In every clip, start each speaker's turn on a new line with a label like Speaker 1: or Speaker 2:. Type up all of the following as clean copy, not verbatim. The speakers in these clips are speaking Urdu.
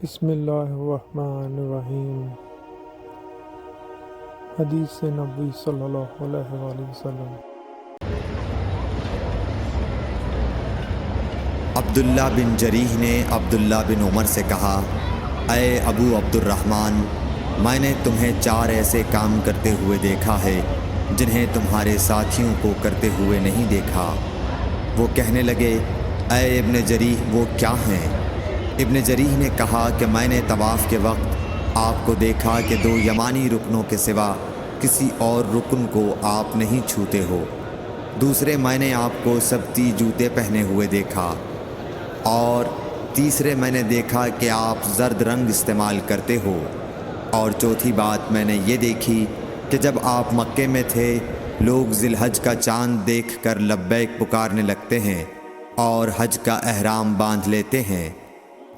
Speaker 1: بسم اللہ الرحمن الرحیم۔ حدیث نبوی صلی اللہ علیہ وآلہ وسلم۔
Speaker 2: عبداللہ بن جریح نے عبداللہ بن عمر سے کہا، اے ابو عبد الرحمن، میں نے تمہیں 4 ایسے کام کرتے ہوئے دیکھا ہے جنہیں تمہارے ساتھیوں کو کرتے ہوئے نہیں دیکھا۔ وہ کہنے لگے، اے ابن جریح وہ کیا ہیں؟ ابن جریح نے کہا کہ میں نے طواف کے وقت آپ کو دیکھا کہ 2 یمانی رکنوں کے سوا کسی اور رکن کو آپ نہیں چھوتے ہو۔ دوسرے میں نے آپ کو سبتی جوتے پہنے ہوئے دیکھا، اور تیسرے میں نے دیکھا کہ آپ زرد رنگ استعمال کرتے ہو، اور چوتھی بات میں نے یہ دیکھی کہ جب آپ مکے میں تھے لوگ ذی الحج کا چاند دیکھ کر لبیک پکارنے لگتے ہیں اور حج کا احرام باندھ لیتے ہیں،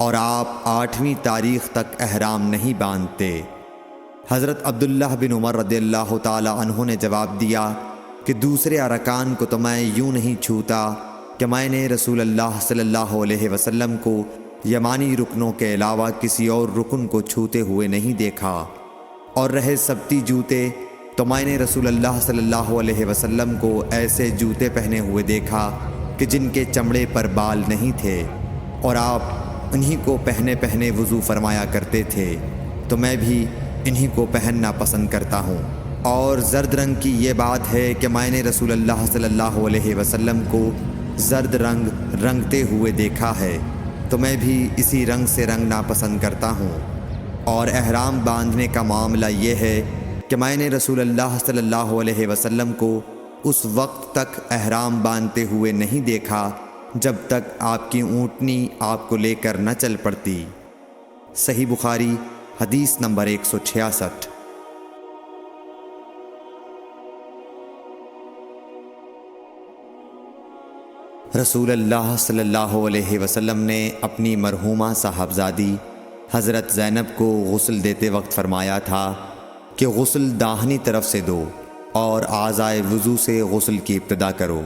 Speaker 2: اور آپ 8ویں تاریخ تک احرام نہیں باندھتے۔ حضرت عبداللہ بن عمر رضی اللہ تعالی عنہ نے جواب دیا کہ دوسرے ارکان کو تو میں یوں نہیں چھوتا کہ میں نے رسول اللہ صلی اللہ علیہ وسلم کو یمانی رکنوں کے علاوہ کسی اور رکن کو چھوتے ہوئے نہیں دیکھا، اور رہے سبتی جوتے تو میں نے رسول اللہ صلی اللہ علیہ وسلم کو ایسے جوتے پہنے ہوئے دیکھا کہ جن کے چمڑے پر بال نہیں تھے، اور آپ انہی کو پہنے پہنے وضو فرمایا کرتے تھے، تو میں بھی انہی کو پہننا پسند کرتا ہوں۔ اور زرد رنگ کی یہ بات ہے کہ میں نے رسول اللہ صلی اللہ علیہ وسلم کو زرد رنگ رنگتے ہوئے دیکھا ہے، تو میں بھی اسی رنگ سے رنگنا پسند کرتا ہوں۔ اور احرام باندھنے کا معاملہ یہ ہے کہ میں نے رسول اللہ صلی اللہ علیہ وسلم کو اس وقت تک احرام باندھتے ہوئے نہیں دیکھا جب تک آپ کی اونٹنی آپ کو لے کر نہ چل پڑتی۔ صحیح بخاری حدیث نمبر 166۔ رسول اللہ صلی اللہ علیہ وسلم نے اپنی مرحومہ صاحبزادی حضرت زینب کو غسل دیتے وقت فرمایا تھا کہ غسل داہنی طرف سے دو اور اعضائے وضو سے غسل کی ابتدا کرو۔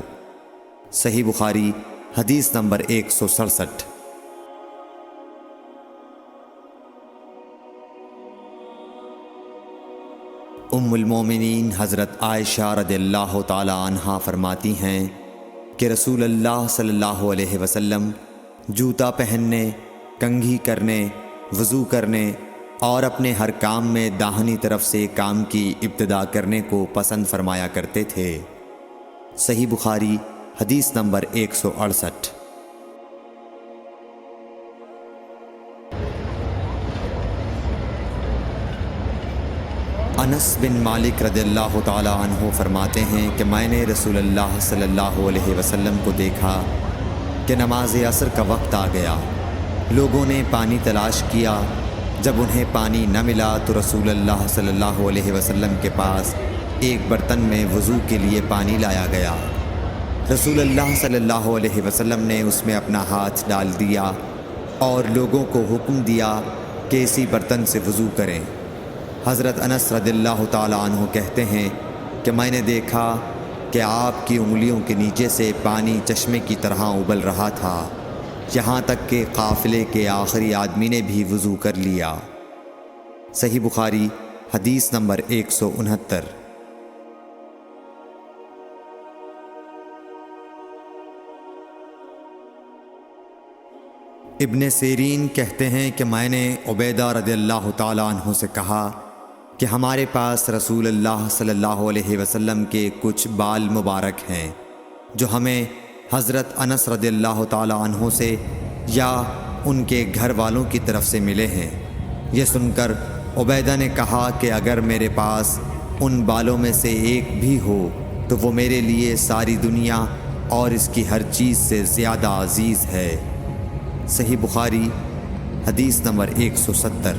Speaker 2: صحیح بخاری حدیث نمبر 167۔ ام المومنین حضرت عائشہ رضی اللہ تعالی عنہا فرماتی ہیں کہ رسول اللہ صلی اللہ علیہ وسلم جوتا پہننے، کنگھی کرنے، وضو کرنے اور اپنے ہر کام میں داہنی طرف سے کام کی ابتدا کرنے کو پسند فرمایا کرتے تھے۔ صحیح بخاری حدیث نمبر 168۔ انس بن مالک رضی اللہ تعالی عنہ فرماتے ہیں کہ میں نے رسول اللہ صلی اللہ علیہ وسلم کو دیکھا کہ نماز عصر کا وقت آ گیا، لوگوں نے پانی تلاش کیا، جب انہیں پانی نہ ملا تو رسول اللہ صلی اللہ علیہ وسلم کے پاس ایک برتن میں وضو کے لیے پانی لایا گیا۔ رسول اللہ صلی اللہ علیہ وسلم نے اس میں اپنا ہاتھ ڈال دیا اور لوگوں کو حکم دیا کہ اسی برتن سے وضو کریں۔ حضرت انس رضی اللہ تعالیٰ عنہ کہتے ہیں کہ میں نے دیکھا کہ آپ کی انگلیوں کے نیچے سے پانی چشمے کی طرح ابل رہا تھا، یہاں تک کہ قافلے کے آخری آدمی نے بھی وضو کر لیا۔ صحیح بخاری حدیث نمبر 169۔ ابن سیرین کہتے ہیں کہ میں نے عبیدہ رضی اللہ تعالیٰ عنہ سے کہا کہ ہمارے پاس رسول اللہ صلی اللہ علیہ وسلم کے کچھ بال مبارک ہیں جو ہمیں حضرت انس رضی اللہ تعالیٰ عنہ سے یا ان کے گھر والوں کی طرف سے ملے ہیں۔ یہ سن کر عبیدہ نے کہا کہ اگر میرے پاس ان بالوں میں سے ایک بھی ہو تو وہ میرے لیے ساری دنیا اور اس کی ہر چیز سے زیادہ عزیز ہے۔ صحیح بخاری حدیث نمبر 170۔